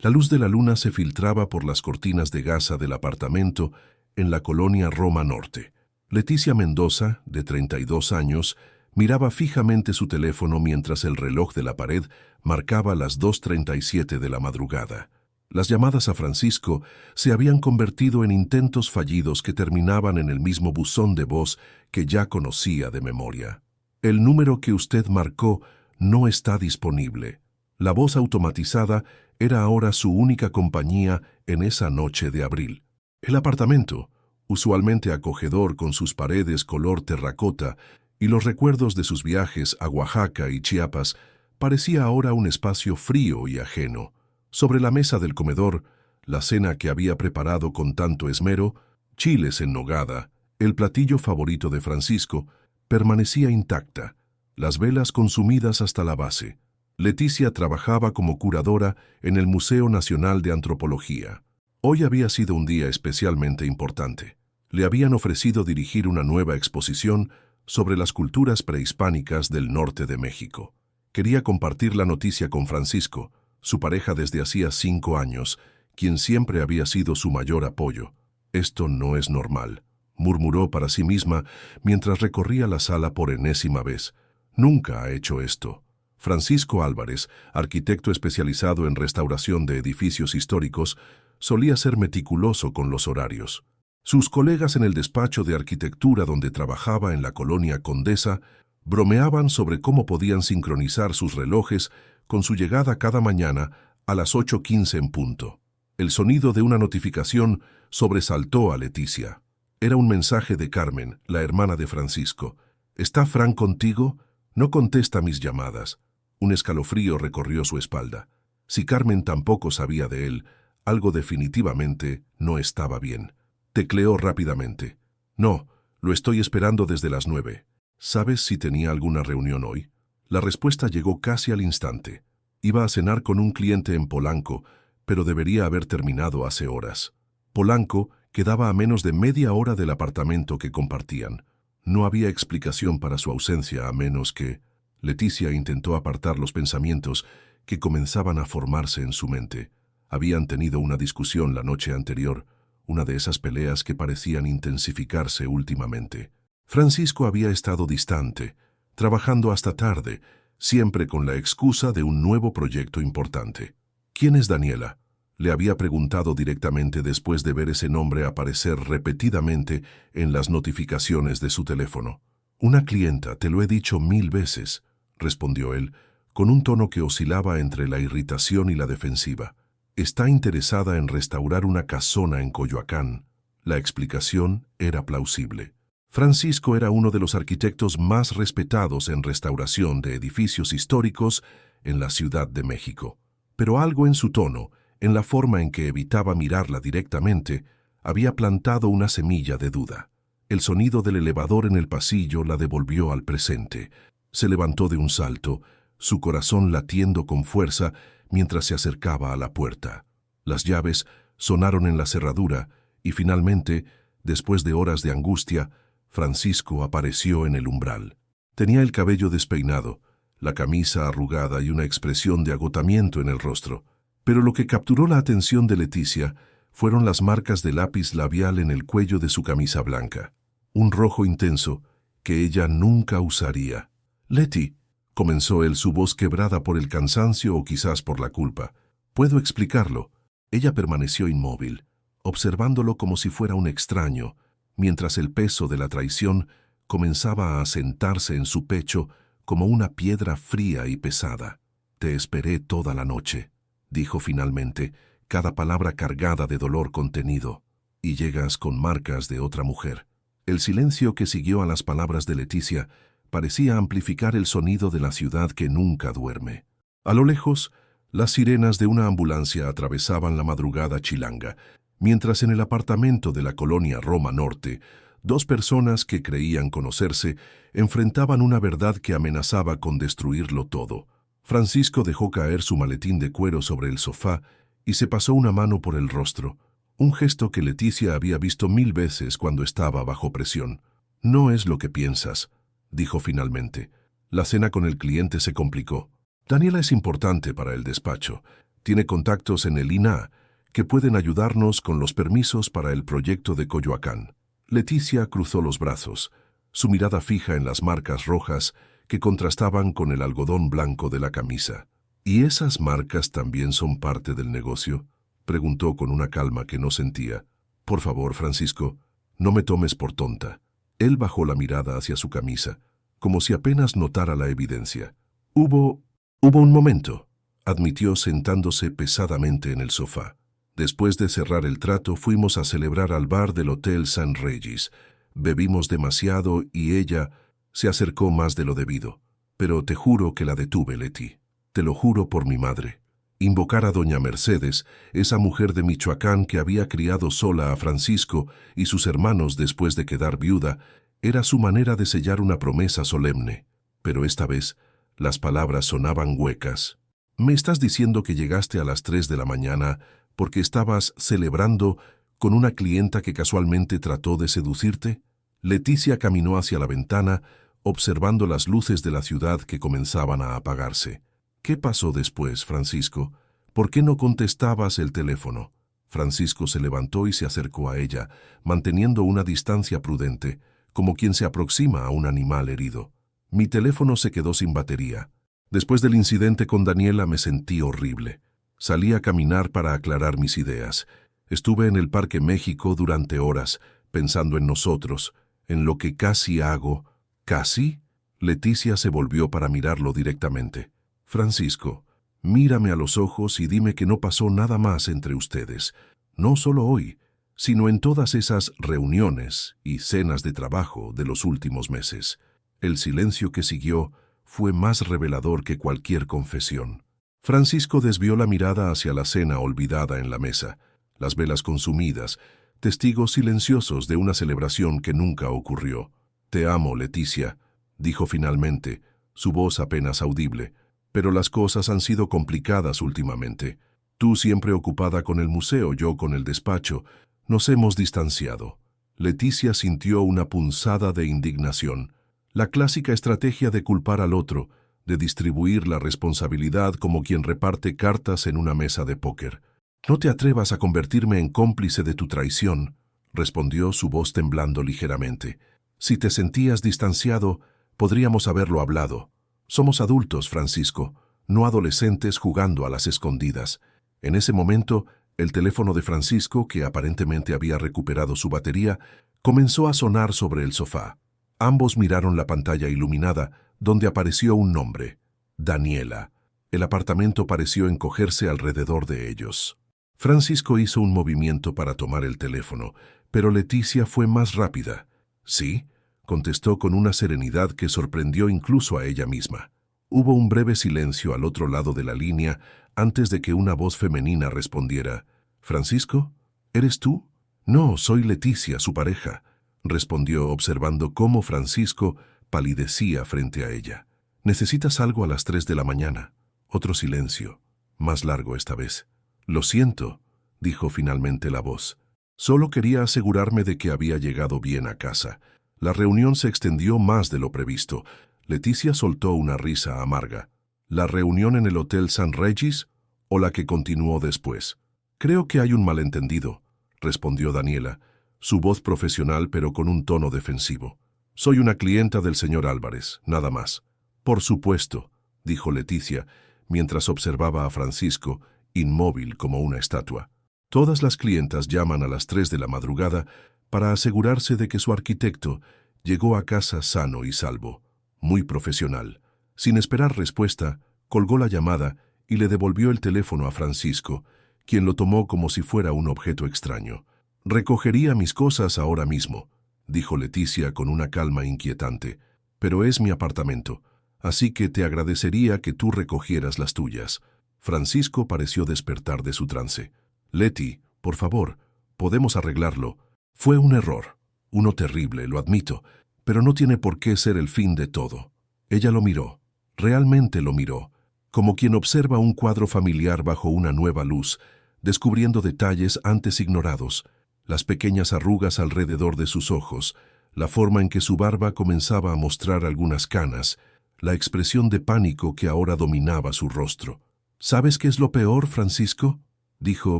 La luz de la luna se filtraba por las cortinas de gasa del apartamento en la colonia Roma Norte. Leticia Mendoza, de 32 años, miraba fijamente su teléfono mientras el reloj de la pared marcaba las 2:37 de la madrugada. Las llamadas a Francisco se habían convertido en intentos fallidos que terminaban en el mismo buzón de voz que ya conocía de memoria. El número que usted marcó no está disponible. La voz automatizada era ahora su única compañía en esa noche de abril. El apartamento, usualmente acogedor con sus paredes color terracota y los recuerdos de sus viajes a Oaxaca y Chiapas, parecía ahora un espacio frío y ajeno. Sobre la mesa del comedor, la cena que había preparado con tanto esmero, chiles en nogada, el platillo favorito de Francisco, permanecía intacta, las velas consumidas hasta la base. Leticia trabajaba como curadora en el Museo Nacional de Antropología. Hoy había sido un día especialmente importante. Le habían ofrecido dirigir una nueva exposición sobre las culturas prehispánicas del norte de México. Quería compartir la noticia con Francisco, su pareja desde hacía 5 años, quien siempre había sido su mayor apoyo. «Esto no es normal», murmuró para sí misma mientras recorría la sala por enésima vez. «Nunca ha hecho esto». Francisco Álvarez, arquitecto especializado en restauración de edificios históricos, solía ser meticuloso con los horarios. Sus colegas en el despacho de arquitectura donde trabajaba en la colonia Condesa bromeaban sobre cómo podían sincronizar sus relojes con su llegada cada mañana a las 8:15 en punto. El sonido de una notificación sobresaltó a Leticia. Era un mensaje de Carmen, la hermana de Francisco. «¿Está Fran contigo? No contesta mis llamadas». Un escalofrío recorrió su espalda. Si Carmen tampoco sabía de él, algo definitivamente no estaba bien. Tecleó rápidamente. «No, lo estoy esperando desde las 9. ¿Sabes si tenía alguna reunión hoy?» La respuesta llegó casi al instante. Iba a cenar con un cliente en Polanco, pero debería haber terminado hace horas. Polanco quedaba a menos de media hora del apartamento que compartían. No había explicación para su ausencia a menos que... Leticia intentó apartar los pensamientos que comenzaban a formarse en su mente. Habían tenido una discusión la noche anterior, una de esas peleas que parecían intensificarse últimamente. Francisco había estado distante, trabajando hasta tarde, siempre con la excusa de un nuevo proyecto importante. «¿Quién es Daniela?», le había preguntado directamente después de ver ese nombre aparecer repetidamente en las notificaciones de su teléfono. «Una clienta, te lo he dicho 1000 veces», respondió él, con un tono que oscilaba entre la irritación y la defensiva. «Está interesada en restaurar una casona en Coyoacán». La explicación era plausible. Francisco era uno de los arquitectos más respetados en restauración de edificios históricos en la Ciudad de México. Pero algo en su tono, en la forma en que evitaba mirarla directamente, había plantado una semilla de duda. El sonido del elevador en el pasillo la devolvió al presente. Se levantó de un salto, su corazón latiendo con fuerza mientras se acercaba a la puerta. Las llaves sonaron en la cerradura y finalmente, después de horas de angustia, Francisco apareció en el umbral. Tenía el cabello despeinado, la camisa arrugada y una expresión de agotamiento en el rostro. Pero lo que capturó la atención de Leticia fueron las marcas de lápiz labial en el cuello de su camisa blanca. Un rojo intenso que ella nunca usaría. «Leti», comenzó él, su voz quebrada por el cansancio o quizás por la culpa. «¿Puedo explicarlo?» Ella permaneció inmóvil, observándolo como si fuera un extraño, mientras el peso de la traición comenzaba a asentarse en su pecho como una piedra fría y pesada. «Te esperé toda la noche», dijo finalmente, cada palabra cargada de dolor contenido, «y llegas con marcas de otra mujer». El silencio que siguió a las palabras de Leticia parecía amplificar el sonido de la ciudad que nunca duerme. A lo lejos, las sirenas de una ambulancia atravesaban la madrugada chilanga, mientras en el apartamento de la colonia Roma Norte, 2 personas que creían conocerse enfrentaban una verdad que amenazaba con destruirlo todo. Francisco dejó caer su maletín de cuero sobre el sofá y se pasó una mano por el rostro, un gesto que Leticia había visto 1000 veces cuando estaba bajo presión. «No es lo que piensas», dijo finalmente. La cena con el cliente se complicó. «Daniela es importante para el despacho, Tiene contactos en el INAH que pueden ayudarnos con los permisos para el proyecto de Coyoacán. Leticia cruzó los brazos, su mirada fija en las marcas rojas que contrastaban con el algodón blanco de la camisa. ¿Y esas marcas también son parte del negocio?, preguntó con una calma que no sentía. Por favor, Francisco, no me tomes por tonta. Él bajó la mirada hacia su camisa, como si apenas notara la evidencia. Hubo un momento, admitió sentándose pesadamente en el sofá. Después de cerrar el trato, fuimos a celebrar al bar del Hotel St. Regis. Bebimos demasiado y ella se acercó más de lo debido. Pero te juro que la detuve, Leti. Te lo juro por mi madre. Invocar a doña Mercedes, esa mujer de Michoacán que había criado sola a Francisco y sus hermanos después de quedar viuda, era su manera de sellar una promesa solemne. Pero esta vez, las palabras sonaban huecas. ¿Me estás diciendo que llegaste a las 3 de la mañana porque estabas celebrando con una clienta que casualmente trató de seducirte? Leticia caminó hacia la ventana, observando las luces de la ciudad que comenzaban a apagarse. ¿Qué pasó después, Francisco? ¿Por qué no contestabas el teléfono? Francisco se levantó y se acercó a ella, manteniendo una distancia prudente, como quien se aproxima a un animal herido. Mi teléfono se quedó sin batería. Después del incidente con Daniela me sentí horrible. Salí a caminar para aclarar mis ideas. Estuve en el Parque México durante horas, pensando en nosotros, en lo que casi hago. ¿Casi? Leticia se volvió para mirarlo directamente. Francisco, mírame a los ojos y dime que no pasó nada más entre ustedes, no solo hoy, sino en todas esas reuniones y cenas de trabajo de los últimos meses. El silencio que siguió fue más revelador que cualquier confesión. Francisco desvió la mirada hacia la cena olvidada en la mesa, las velas consumidas, testigos silenciosos de una celebración que nunca ocurrió. Te amo, Leticia, dijo finalmente, su voz apenas audible. Pero las cosas han sido complicadas últimamente. Tú siempre ocupada con el museo, yo con el despacho. Nos hemos distanciado. Leticia sintió una punzada de indignación. La clásica estrategia de culpar al otro, de distribuir la responsabilidad como quien reparte cartas en una mesa de póker. No te atrevas a convertirme en cómplice de tu traición, respondió su voz temblando ligeramente. Si te sentías distanciado, podríamos haberlo hablado. Somos adultos, Francisco, no adolescentes jugando a las escondidas. En ese momento, el teléfono de Francisco, que aparentemente había recuperado su batería, comenzó a sonar sobre el sofá. Ambos miraron la pantalla iluminada, donde apareció un nombre: Daniela. El apartamento pareció encogerse alrededor de ellos. Francisco hizo un movimiento para tomar el teléfono, pero Leticia fue más rápida. ¿Sí?, contestó con una serenidad que sorprendió incluso a ella misma. Hubo un breve silencio al otro lado de la línea antes de que una voz femenina respondiera. «¿Francisco? ¿Eres tú?» «No, soy Leticia, su pareja», respondió observando cómo Francisco palidecía frente a ella. «¿Necesitas algo a las 3 de la mañana?» Otro silencio, más largo esta vez. «Lo siento», dijo finalmente la voz. «Solo quería asegurarme de que había llegado bien a casa». La reunión se extendió más de lo previsto. Leticia soltó una risa amarga. ¿La reunión en el Hotel St. Regis o la que continuó después? Creo que hay un malentendido, respondió Daniela, su voz profesional pero con un tono defensivo. Soy una clienta del señor Álvarez, nada más. Por supuesto, dijo Leticia, mientras observaba a Francisco, inmóvil como una estatua. Todas las clientas llaman a las 3 de la madrugada para asegurarse de que su arquitecto llegó a casa sano y salvo. Muy profesional. Sin esperar respuesta, colgó la llamada y le devolvió el teléfono a Francisco, quien lo tomó como si fuera un objeto extraño. «Recogería mis cosas ahora mismo», dijo Leticia con una calma inquietante, «pero es mi apartamento, así que te agradecería que tú recogieras las tuyas». Francisco pareció despertar de su trance. «Leti, por favor, podemos arreglarlo. Fue un error, uno terrible, lo admito, pero no tiene por qué ser el fin de todo». Ella lo miró, realmente lo miró, como quien observa un cuadro familiar bajo una nueva luz, descubriendo detalles antes ignorados, las pequeñas arrugas alrededor de sus ojos, la forma en que su barba comenzaba a mostrar algunas canas, la expresión de pánico que ahora dominaba su rostro. ¿Sabes qué es lo peor, Francisco?, dijo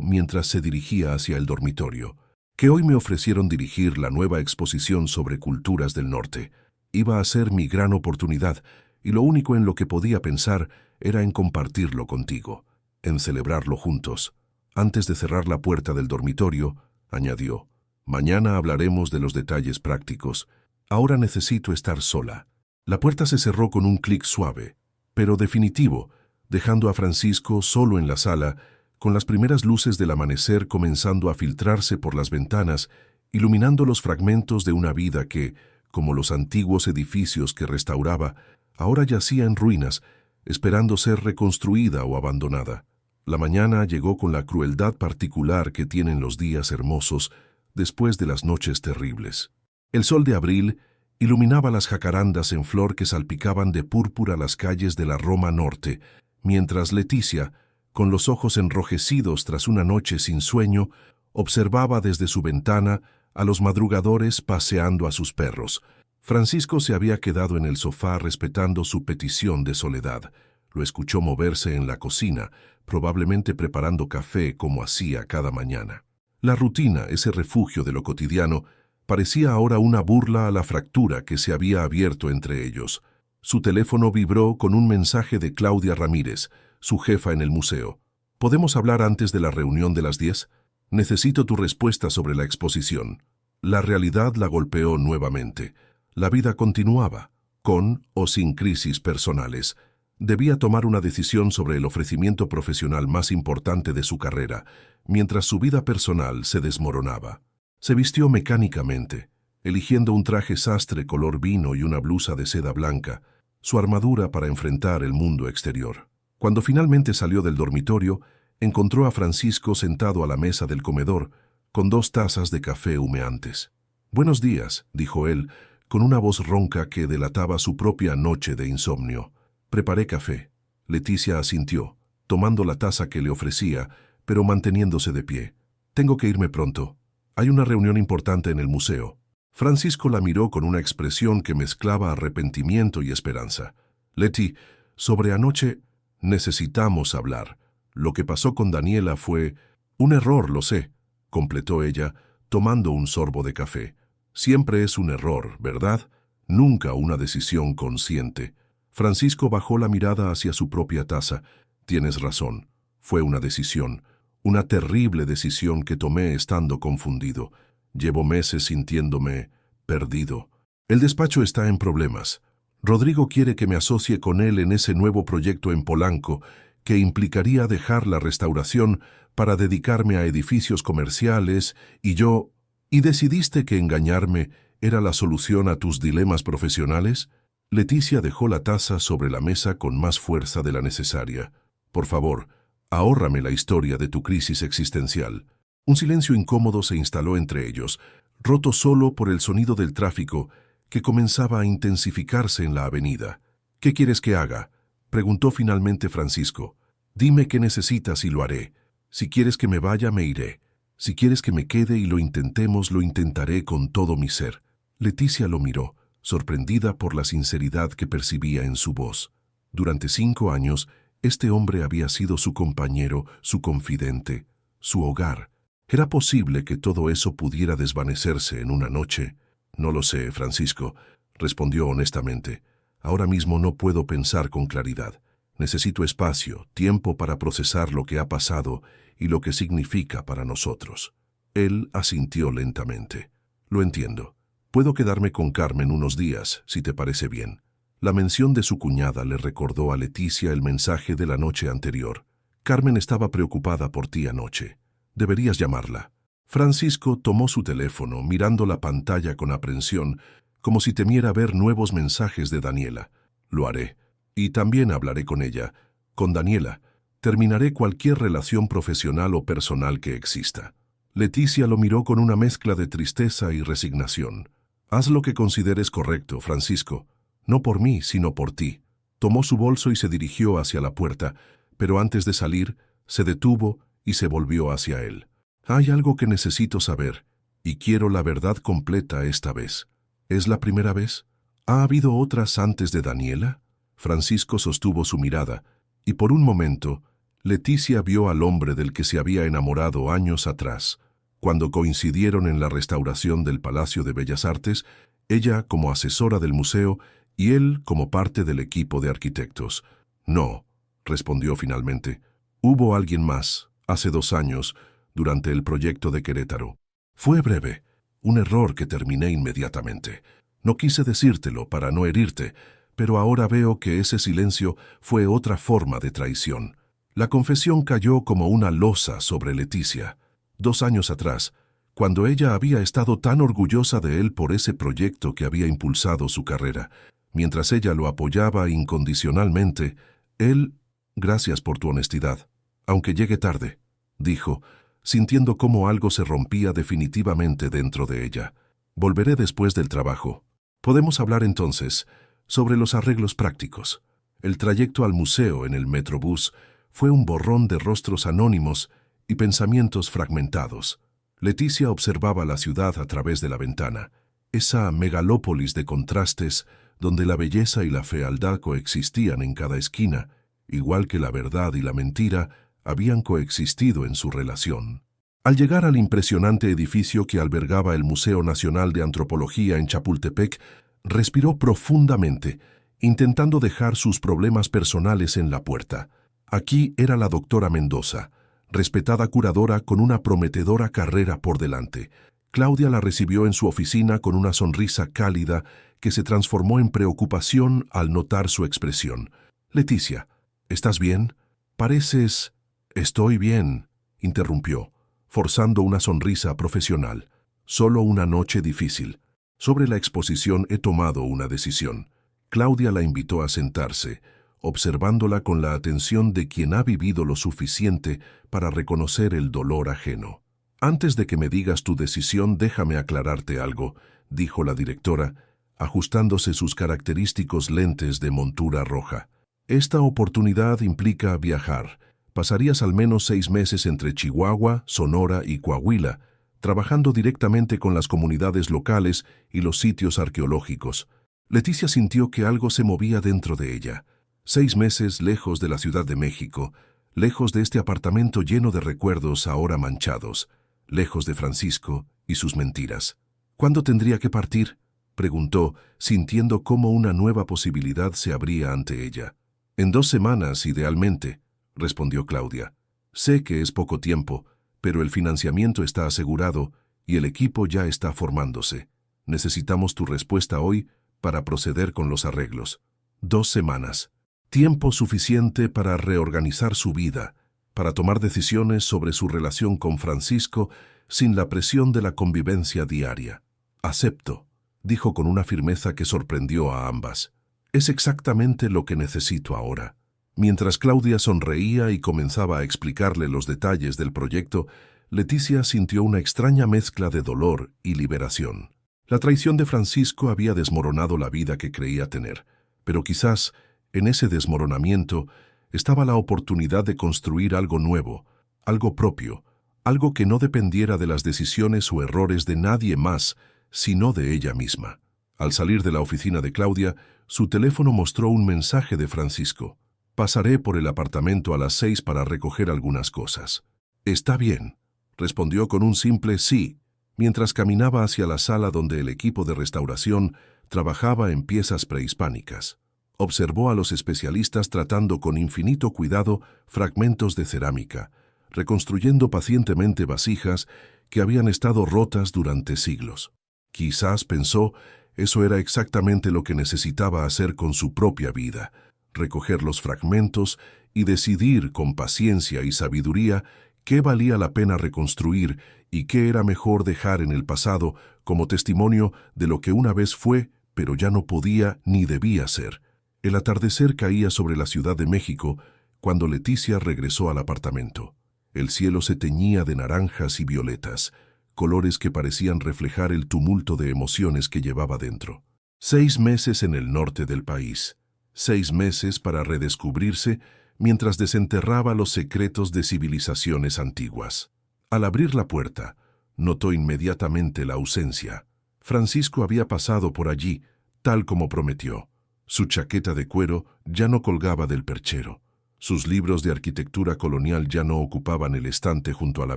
mientras se dirigía hacia el dormitorio. Que hoy me ofrecieron dirigir la nueva exposición sobre culturas del norte. Iba a ser mi gran oportunidad, y lo único en lo que podía pensar era en compartirlo contigo, en celebrarlo juntos. Antes de cerrar la puerta del dormitorio, añadió: mañana hablaremos de los detalles prácticos. Ahora necesito estar sola. La puerta se cerró con un clic suave, pero definitivo, dejando a Francisco solo en la sala, con las primeras luces del amanecer comenzando a filtrarse por las ventanas, iluminando los fragmentos de una vida que, como los antiguos edificios que restauraba, ahora yacía en ruinas, esperando ser reconstruida o abandonada. La mañana llegó con la crueldad particular que tienen los días hermosos después de las noches terribles. El sol de abril iluminaba las jacarandas en flor que salpicaban de púrpura las calles de la Roma Norte, mientras Leticia, con los ojos enrojecidos tras una noche sin sueño, observaba desde su ventana a los madrugadores paseando a sus perros. Francisco se había quedado en el sofá respetando su petición de soledad. Lo escuchó moverse en la cocina, probablemente preparando café como hacía cada mañana. La rutina, ese refugio de lo cotidiano, parecía ahora una burla a la fractura que se había abierto entre ellos. Su teléfono vibró con un mensaje de Claudia Ramírez, su jefa en el museo. ¿Podemos hablar antes de la reunión de las 10? Necesito tu respuesta sobre la exposición. La realidad la golpeó nuevamente. La vida continuaba, con o sin crisis personales. Debía tomar una decisión sobre el ofrecimiento profesional más importante de su carrera, mientras su vida personal se desmoronaba. Se vistió mecánicamente, eligiendo un traje sastre color vino y una blusa de seda blanca, su armadura para enfrentar el mundo exterior. Cuando finalmente salió del dormitorio, encontró a Francisco sentado a la mesa del comedor, con 2 tazas de café humeantes. «Buenos días», dijo él, con una voz ronca que delataba su propia noche de insomnio. «Preparé café». Leticia asintió, tomando la taza que le ofrecía, pero manteniéndose de pie. «Tengo que irme pronto. Hay una reunión importante en el museo». Francisco la miró con una expresión que mezclaba arrepentimiento y esperanza. «Leti, sobre anoche necesitamos hablar. Lo que pasó con Daniela fue un error, lo sé», completó ella, tomando un sorbo de café. «Siempre es un error, ¿verdad? Nunca una decisión consciente». Francisco bajó la mirada hacia su propia taza. «Tienes razón. Fue una decisión. Una terrible decisión que tomé estando confundido. Llevo meses sintiéndome perdido. El despacho está en problemas. Rodrigo quiere que me asocie con él en ese nuevo proyecto en Polanco, que implicaría dejar la restauración para dedicarme a edificios comerciales, y yo... ¿Y decidiste que engañarme era la solución a tus dilemas profesionales?» Leticia dejó la taza sobre la mesa con más fuerza de la necesaria. «Por favor, ahórrame la historia de tu crisis existencial». Un silencio incómodo se instaló entre ellos, roto solo por el sonido del tráfico que comenzaba a intensificarse en la avenida. «¿Qué quieres que haga?», preguntó finalmente Francisco. «Dime qué necesitas y lo haré. Si quieres que me vaya, me iré. Si quieres que me quede y lo intentemos, lo intentaré con todo mi ser». Leticia lo miró, sorprendida por la sinceridad que percibía en su voz. Durante 5 años, este hombre había sido su compañero, su confidente, su hogar. ¿Era posible que todo eso pudiera desvanecerse en una noche? «No lo sé, Francisco», respondió honestamente. «Ahora mismo no puedo pensar con claridad. Necesito espacio, tiempo para procesar lo que ha pasado y lo que significa para nosotros». Él asintió lentamente. «Lo entiendo. Puedo quedarme con Carmen unos días, si te parece bien». La mención de su cuñada le recordó a Leticia el mensaje de la noche anterior. «Carmen estaba preocupada por ti anoche. Deberías llamarla». Francisco tomó su teléfono, mirando la pantalla con aprensión, como si temiera ver nuevos mensajes de Daniela. «Lo haré. Y también hablaré con ella, con Daniela. Terminaré cualquier relación profesional o personal que exista». Leticia lo miró con una mezcla de tristeza y resignación. «Haz lo que consideres correcto, Francisco. No por mí, sino por ti». Tomó su bolso y se dirigió hacia la puerta, pero antes de salir, se detuvo y se volvió hacia él. «Hay algo que necesito saber, y quiero la verdad completa esta vez. ¿Es la primera vez? ¿Ha habido otras antes de Daniela?» Francisco sostuvo su mirada, y por un momento, Leticia vio al hombre del que se había enamorado años atrás. Cuando coincidieron en la restauración del Palacio de Bellas Artes, ella como asesora del museo y él como parte del equipo de arquitectos. No, respondió finalmente. Hubo alguien más, hace 2 años, durante el proyecto de Querétaro. Fue breve, un error que terminé inmediatamente. No quise decírtelo para no herirte, pero ahora veo que ese silencio fue otra forma de traición. La confesión cayó como una losa sobre Leticia. 2 años atrás, cuando ella había estado tan orgullosa de él por ese proyecto que había impulsado su carrera. Mientras ella lo apoyaba incondicionalmente, él, gracias por tu honestidad, aunque llegue tarde, dijo, sintiendo cómo algo se rompía definitivamente dentro de ella. Volveré después del trabajo. Podemos hablar entonces sobre los arreglos prácticos. El trayecto al museo en el Metrobús fue un borrón de rostros anónimos y pensamientos fragmentados. Leticia observaba la ciudad a través de la ventana, esa megalópolis de contrastes donde la belleza y la fealdad coexistían en cada esquina, igual que la verdad y la mentira habían coexistido en su relación. Al llegar al impresionante edificio que albergaba el Museo Nacional de Antropología en Chapultepec, respiró profundamente, intentando dejar sus problemas personales en la puerta. Aquí era la doctora Mendoza, respetada curadora con una prometedora carrera por delante. Claudia la recibió en su oficina con una sonrisa cálida que se transformó en preocupación al notar su expresión. «Leticia, ¿estás bien? Pareces...» «Estoy bien», interrumpió, forzando una sonrisa profesional. «Solo una noche difícil. Sobre la exposición he tomado una decisión». Claudia la invitó a sentarse, observándola con la atención de quien ha vivido lo suficiente para reconocer el dolor ajeno. «Antes de que me digas tu decisión, déjame aclararte algo», dijo la directora, ajustándose sus característicos lentes de montura roja. «Esta oportunidad implica viajar. Pasarías al menos 6 meses entre Chihuahua, Sonora y Coahuila, trabajando directamente con las comunidades locales y los sitios arqueológicos». Leticia sintió que algo se movía dentro de ella. 6 meses lejos de la Ciudad de México, lejos de este apartamento lleno de recuerdos ahora manchados, lejos de Francisco y sus mentiras. «¿Cuándo tendría que partir?», preguntó, sintiendo cómo una nueva posibilidad se abría ante ella. «En 2 semanas, idealmente», respondió Claudia. «Sé que es poco tiempo, pero el financiamiento está asegurado y el equipo ya está formándose. Necesitamos tu respuesta hoy para proceder con los arreglos». 2 semanas. Tiempo suficiente para reorganizar su vida, para tomar decisiones sobre su relación con Francisco sin la presión de la convivencia diaria. «Acepto», dijo con una firmeza que sorprendió a ambas. «Es exactamente lo que necesito ahora». Mientras Claudia sonreía y comenzaba a explicarle los detalles del proyecto, Leticia sintió una extraña mezcla de dolor y liberación. La traición de Francisco había desmoronado la vida que creía tener, pero quizás en ese desmoronamiento estaba la oportunidad de construir algo nuevo, algo propio, algo que no dependiera de las decisiones o errores de nadie más, sino de ella misma. Al salir de la oficina de Claudia, su teléfono mostró un mensaje de Francisco. «Pasaré por el apartamento a las 6 para recoger algunas cosas». «Está bien», respondió con un simple sí, mientras caminaba hacia la sala donde el equipo de restauración trabajaba en piezas prehispánicas. Observó a los especialistas tratando con infinito cuidado fragmentos de cerámica, reconstruyendo pacientemente vasijas que habían estado rotas durante siglos. Quizás, pensó, eso era exactamente lo que necesitaba hacer con su propia vida, recoger los fragmentos y decidir con paciencia y sabiduría qué valía la pena reconstruir y qué era mejor dejar en el pasado como testimonio de lo que una vez fue, pero ya no podía ni debía ser. El atardecer caía sobre la Ciudad de México cuando Leticia regresó al apartamento. El cielo se teñía de naranjas y violetas, colores que parecían reflejar el tumulto de emociones que llevaba dentro. 6 meses en el norte del país, 6 meses para redescubrirse mientras desenterraba los secretos de civilizaciones antiguas. Al abrir la puerta, notó inmediatamente la ausencia. Francisco había pasado por allí, tal como prometió. Su chaqueta de cuero ya no colgaba del perchero. Sus libros de arquitectura colonial ya no ocupaban el estante junto a la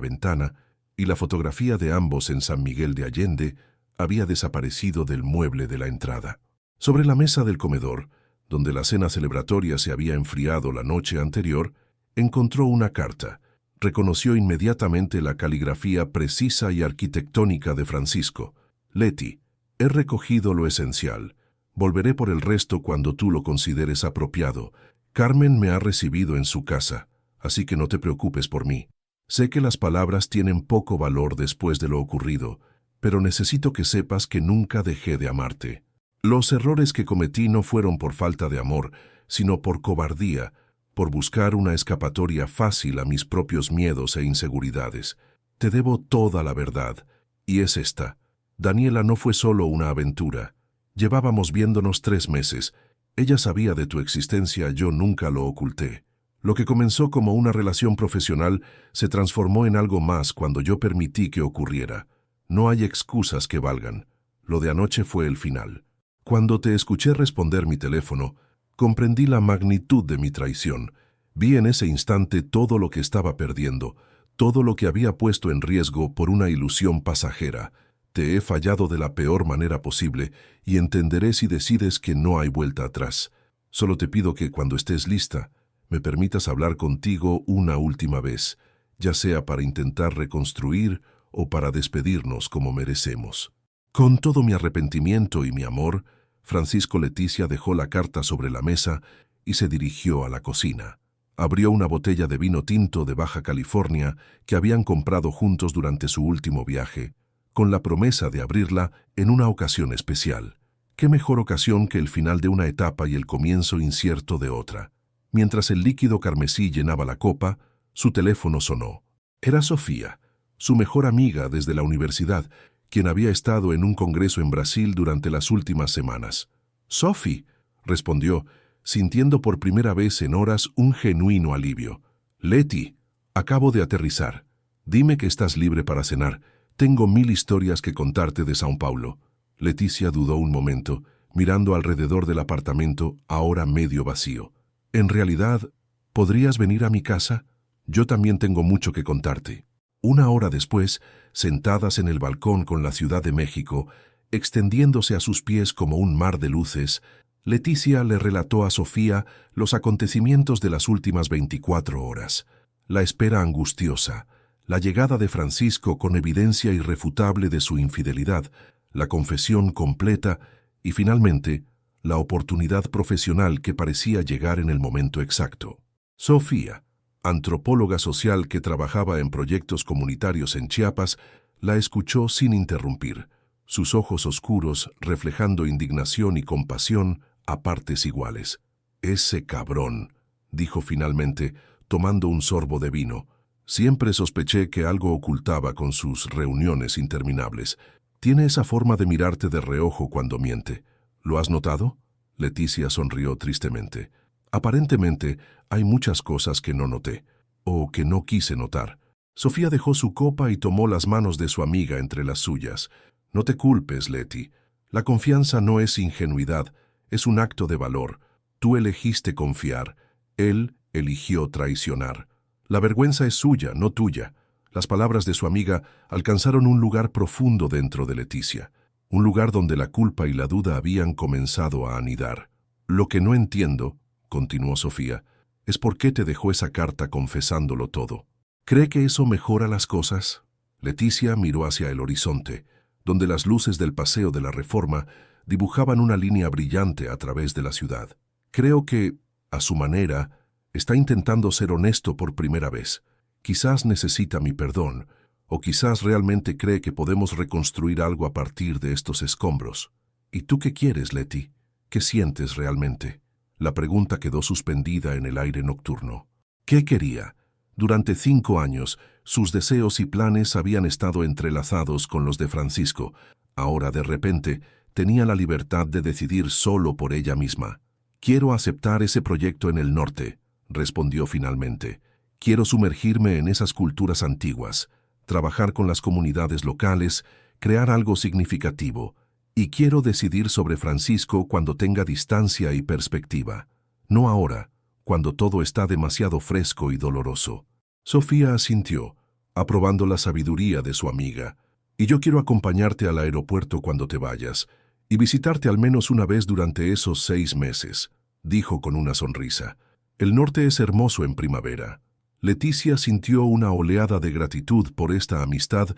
ventana, y la fotografía de ambos en San Miguel de Allende había desaparecido del mueble de la entrada. Sobre la mesa del comedor, donde la cena celebratoria se había enfriado la noche anterior, encontró una carta. Reconoció inmediatamente la caligrafía precisa y arquitectónica de Francisco. Leti, he recogido lo esencial. Volveré por el resto cuando tú lo consideres apropiado. Carmen me ha recibido en su casa, así que no te preocupes por mí. Sé que las palabras tienen poco valor después de lo ocurrido, pero necesito que sepas que nunca dejé de amarte. Los errores que cometí no fueron por falta de amor, sino por cobardía, por buscar una escapatoria fácil a mis propios miedos e inseguridades. Te debo toda la verdad, y es esta. Daniela no fue solo una aventura. Llevábamos viéndonos 3 meses. Ella sabía de tu existencia, yo nunca lo oculté. Lo que comenzó como una relación profesional se transformó en algo más cuando yo permití que ocurriera. No hay excusas que valgan. Lo de anoche fue el final. Cuando te escuché responder mi teléfono, comprendí la magnitud de mi traición. Vi en ese instante todo lo que estaba perdiendo, todo lo que había puesto en riesgo por una ilusión pasajera. Te he fallado de la peor manera posible y entenderé si decides que no hay vuelta atrás. Solo te pido que cuando estés lista, me permitas hablar contigo una última vez, ya sea para intentar reconstruir o para despedirnos como merecemos. Con todo mi arrepentimiento y mi amor, Francisco Leticia dejó la carta sobre la mesa y se dirigió a la cocina. Abrió una botella de vino tinto de Baja California que habían comprado juntos durante su último viaje, con la promesa de abrirla en una ocasión especial. ¿Qué mejor ocasión que el final de una etapa y el comienzo incierto de otra? Mientras el líquido carmesí llenaba la copa, su teléfono sonó. Era Sofía, su mejor amiga desde la universidad, quien había estado en un congreso en Brasil durante las últimas semanas. «Sophie», respondió, sintiendo por primera vez en horas un genuino alivio. «Leti, acabo de aterrizar. Dime que estás libre para cenar. Tengo 1000 historias que contarte de São Paulo». Leticia dudó un momento, mirando alrededor del apartamento, ahora medio vacío. «En realidad, ¿podrías venir a mi casa? Yo también tengo mucho que contarte». 1 hora después, sentadas en el balcón con la Ciudad de México, extendiéndose a sus pies como un mar de luces, Leticia le relató a Sofía los acontecimientos de las últimas 24 horas. La espera angustiosa, la llegada de Francisco con evidencia irrefutable de su infidelidad, la confesión completa y, finalmente, la oportunidad profesional que parecía llegar en el momento exacto. Sofía, antropóloga social que trabajaba en proyectos comunitarios en Chiapas, la escuchó sin interrumpir, sus ojos oscuros reflejando indignación y compasión a partes iguales. «Ese cabrón», dijo finalmente, tomando un sorbo de vino. «Siempre sospeché que algo ocultaba con sus reuniones interminables. Tiene esa forma de mirarte de reojo cuando miente. ¿Lo has notado?» Leticia sonrió tristemente. «Aparentemente, hay muchas cosas que no noté, o que no quise notar». Sofía dejó su copa y tomó las manos de su amiga entre las suyas. «No te culpes, Leti. La confianza no es ingenuidad, es un acto de valor. Tú elegiste confiar, él eligió traicionar. La vergüenza es suya, no tuya». Las palabras de su amiga alcanzaron un lugar profundo dentro de Leticia, un lugar donde la culpa y la duda habían comenzado a anidar. «Lo que no entiendo», continuó Sofía, «es por qué te dejó esa carta confesándolo todo. ¿Cree que eso mejora las cosas?» Leticia miró hacia el horizonte, donde las luces del Paseo de la Reforma dibujaban una línea brillante a través de la ciudad. «Creo que, a su manera, está intentando ser honesto por primera vez. Quizás necesita mi perdón, o quizás realmente cree que podemos reconstruir algo a partir de estos escombros. ¿Y tú qué quieres, Leti? ¿Qué sientes realmente?» La pregunta quedó suspendida en el aire nocturno. ¿Qué quería? Durante 5 años, sus deseos y planes habían estado entrelazados con los de Francisco. Ahora, de repente, tenía la libertad de decidir solo por ella misma. «Quiero aceptar ese proyecto en el norte», respondió finalmente. «Quiero sumergirme en esas culturas antiguas, trabajar con las comunidades locales, crear algo significativo. Y quiero decidir sobre Francisco cuando tenga distancia y perspectiva. No ahora, cuando todo está demasiado fresco y doloroso. Sofía asintió, aprobando la sabiduría de su amiga. Y yo quiero acompañarte al aeropuerto cuando te vayas, y visitarte al menos una vez durante esos 6 meses, dijo con una sonrisa. El norte es hermoso en primavera. Leticia sintió una oleada de gratitud por esta amistad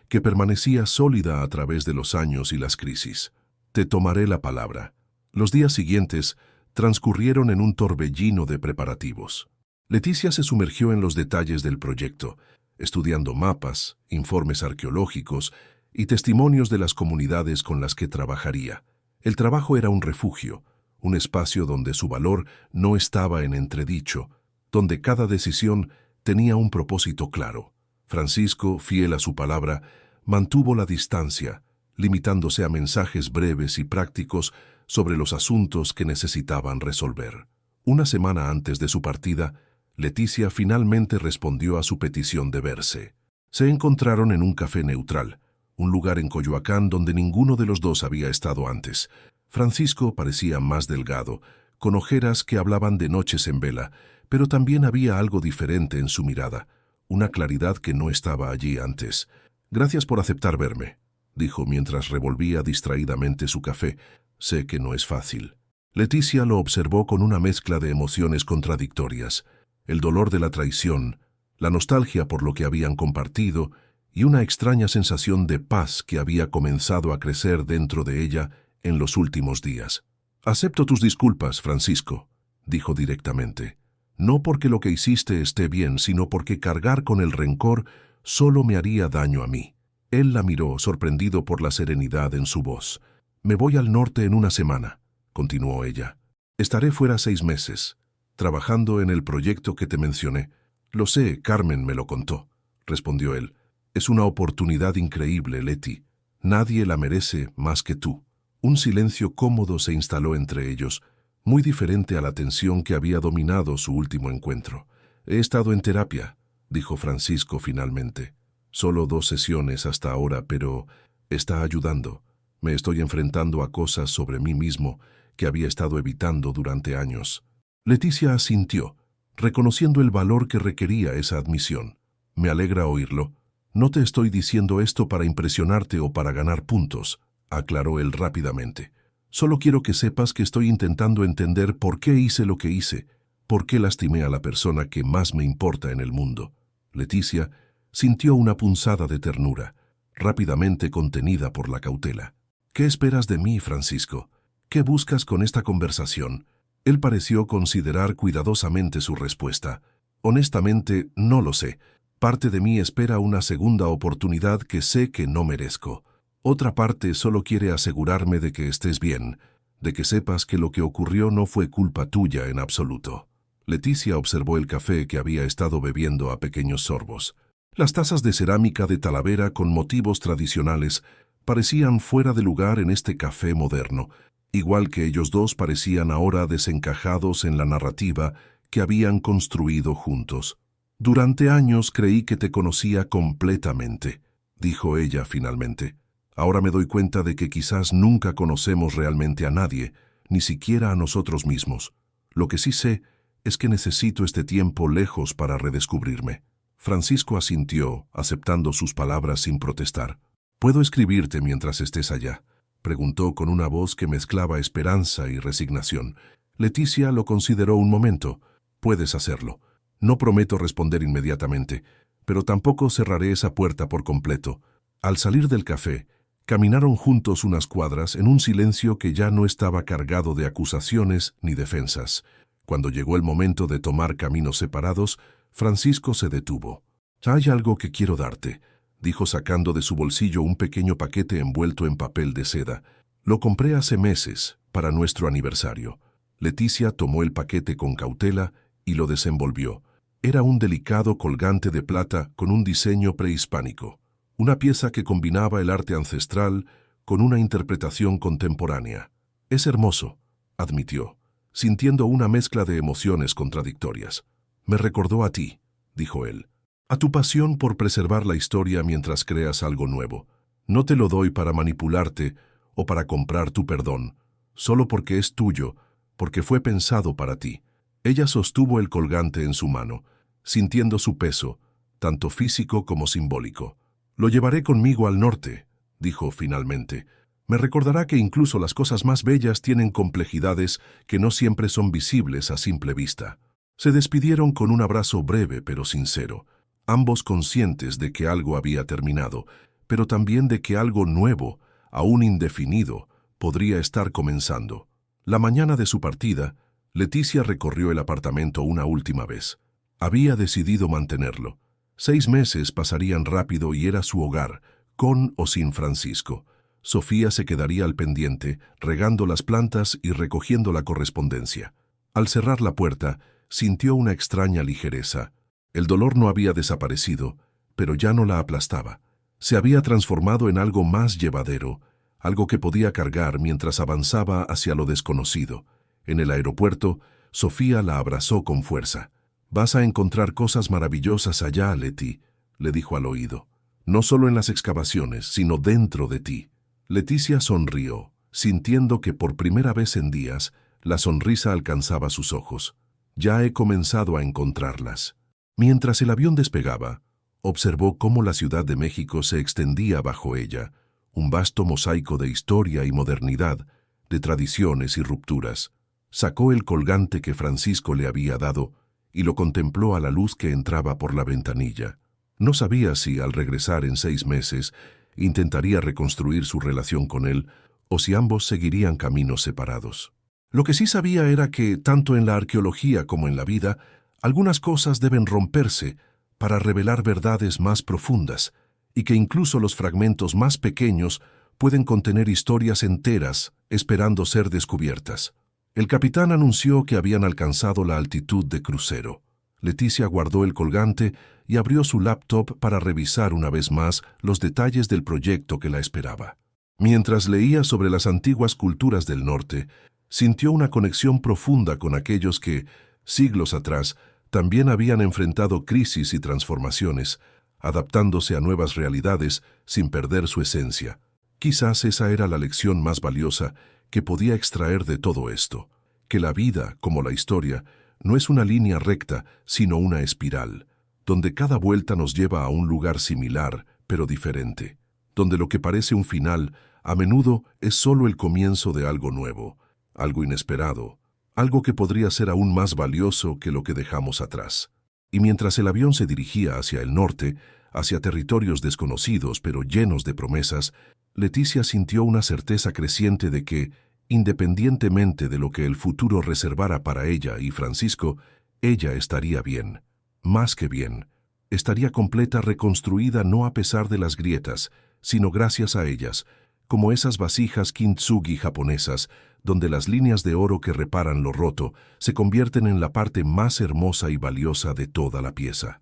que permanecía sólida a través de los años y las crisis. Te tomaré la palabra. Los días siguientes transcurrieron en un torbellino de preparativos. Leticia se sumergió en los detalles del proyecto, estudiando mapas, informes arqueológicos y testimonios de las comunidades con las que trabajaría. El trabajo era un refugio, un espacio donde su valor no estaba en entredicho, donde cada decisión tenía un propósito claro. Francisco, fiel a su palabra, mantuvo la distancia, limitándose a mensajes breves y prácticos sobre los asuntos que necesitaban resolver. Una semana antes de su partida, Leticia finalmente respondió a su petición de verse. Se encontraron en un café neutral, un lugar en Coyoacán donde ninguno de los dos había estado antes. Francisco parecía más delgado, con ojeras que hablaban de noches en vela, pero también había algo diferente en su mirada, una claridad que no estaba allí antes. «Gracias por aceptar verme», dijo mientras revolvía distraídamente su café. «Sé que no es fácil». Leticia lo observó con una mezcla de emociones contradictorias. El dolor de la traición, la nostalgia por lo que habían compartido y una extraña sensación de paz que había comenzado a crecer dentro de ella en los últimos días. «Acepto tus disculpas, Francisco», dijo directamente. «No porque lo que hiciste esté bien, sino porque cargar con el rencor solo me haría daño a mí». Él la miró, sorprendido por la serenidad en su voz. «Me voy al norte en una semana», continuó ella. «Estaré fuera 6 meses, trabajando en el proyecto que te mencioné». «Lo sé, Carmen me lo contó», respondió él. «Es una oportunidad increíble, Leti. Nadie la merece más que tú». Un silencio cómodo se instaló entre ellos, muy diferente a la tensión que había dominado su último encuentro. «He estado en terapia», dijo Francisco finalmente. «Solo 2 sesiones hasta ahora, pero está ayudando. Me estoy enfrentando a cosas sobre mí mismo que había estado evitando durante años». Leticia asintió, reconociendo el valor que requería esa admisión. «Me alegra oírlo. No te estoy diciendo esto para impresionarte o para ganar puntos», aclaró él rápidamente. «Solo quiero que sepas que estoy intentando entender por qué hice lo que hice, por qué lastimé a la persona que más me importa en el mundo». Leticia sintió una punzada de ternura, rápidamente contenida por la cautela. «¿Qué esperas de mí, Francisco? ¿Qué buscas con esta conversación?». Él pareció considerar cuidadosamente su respuesta. «Honestamente, no lo sé. Parte de mí espera una segunda oportunidad que sé que no merezco. Otra parte solo quiere asegurarme de que estés bien, de que sepas que lo que ocurrió no fue culpa tuya en absoluto». Leticia observó el café que había estado bebiendo a pequeños sorbos. Las tazas de cerámica de Talavera con motivos tradicionales parecían fuera de lugar en este café moderno, igual que ellos dos parecían ahora desencajados en la narrativa que habían construido juntos. «Durante años creí que te conocía completamente», dijo ella finalmente. «Ahora me doy cuenta de que quizás nunca conocemos realmente a nadie, ni siquiera a nosotros mismos. Lo que sí sé es que necesito este tiempo lejos para redescubrirme». Francisco asintió, aceptando sus palabras sin protestar. «¿Puedo escribirte mientras estés allá?», preguntó con una voz que mezclaba esperanza y resignación. Leticia lo consideró un momento. «Puedes hacerlo. No prometo responder inmediatamente, pero tampoco cerraré esa puerta por completo». Al salir del café, caminaron juntos unas cuadras en un silencio que ya no estaba cargado de acusaciones ni defensas. Cuando llegó el momento de tomar caminos separados, Francisco se detuvo. «Hay algo que quiero darte», dijo sacando de su bolsillo un pequeño paquete envuelto en papel de seda. «Lo compré hace meses, para nuestro aniversario». Leticia tomó el paquete con cautela y lo desenvolvió. Era un delicado colgante de plata con un diseño prehispánico, una pieza que combinaba el arte ancestral con una interpretación contemporánea. «Es hermoso», admitió, sintiendo una mezcla de emociones contradictorias. «Me recordó a ti», dijo él, «a tu pasión por preservar la historia mientras creas algo nuevo. No te lo doy para manipularte o para comprar tu perdón, solo porque es tuyo, porque fue pensado para ti. Ella sostuvo el colgante en su mano, sintiendo su peso, tanto físico como simbólico. «Lo llevaré conmigo al norte», dijo finalmente. «Me recordará que incluso las cosas más bellas tienen complejidades que no siempre son visibles a simple vista». Se despidieron con un abrazo breve pero sincero, ambos conscientes de que algo había terminado, pero también de que algo nuevo, aún indefinido, podría estar comenzando. La mañana de su partida, Leticia recorrió el apartamento una última vez. Había decidido mantenerlo. 6 meses pasarían rápido y era su hogar, con o sin Francisco. Sofía se quedaría al pendiente, regando las plantas y recogiendo la correspondencia. Al cerrar la puerta, sintió una extraña ligereza. El dolor no había desaparecido, pero ya no la aplastaba. Se había transformado en algo más llevadero, algo que podía cargar mientras avanzaba hacia lo desconocido. En el aeropuerto, Sofía la abrazó con fuerza. «Vas a encontrar cosas maravillosas allá, Leti», le dijo al oído. «No solo en las excavaciones, sino dentro de ti». Leticia sonrió, sintiendo que por primera vez en días, la sonrisa alcanzaba sus ojos. «Ya he comenzado a encontrarlas». Mientras el avión despegaba, observó cómo la Ciudad de México se extendía bajo ella, un vasto mosaico de historia y modernidad, de tradiciones y rupturas. Sacó el colgante que Francisco le había dado y lo contempló a la luz que entraba por la ventanilla. No sabía si, al regresar en 6 meses, intentaría reconstruir su relación con él o si ambos seguirían caminos separados. Lo que sí sabía era que, tanto en la arqueología como en la vida, algunas cosas deben romperse para revelar verdades más profundas, y que incluso los fragmentos más pequeños pueden contener historias enteras esperando ser descubiertas. El capitán anunció que habían alcanzado la altitud de crucero. Leticia guardó el colgante y abrió su laptop para revisar una vez más los detalles del proyecto que la esperaba. Mientras leía sobre las antiguas culturas del norte, sintió una conexión profunda con aquellos que, siglos atrás, también habían enfrentado crisis y transformaciones, adaptándose a nuevas realidades sin perder su esencia. Quizás esa era la lección más valiosa que podía extraer de todo esto, que la vida, como la historia, no es una línea recta, sino una espiral, donde cada vuelta nos lleva a un lugar similar, pero diferente, donde lo que parece un final, a menudo es solo el comienzo de algo nuevo, algo inesperado, algo que podría ser aún más valioso que lo que dejamos atrás. Y mientras el avión se dirigía hacia el norte, hacia territorios desconocidos pero llenos de promesas, Leticia sintió una certeza creciente de que, independientemente de lo que el futuro reservara para ella y Francisco, ella estaría bien. Más que bien, estaría completa, reconstruida no a pesar de las grietas, sino gracias a ellas, como esas vasijas kintsugi japonesas, donde las líneas de oro que reparan lo roto se convierten en la parte más hermosa y valiosa de toda la pieza.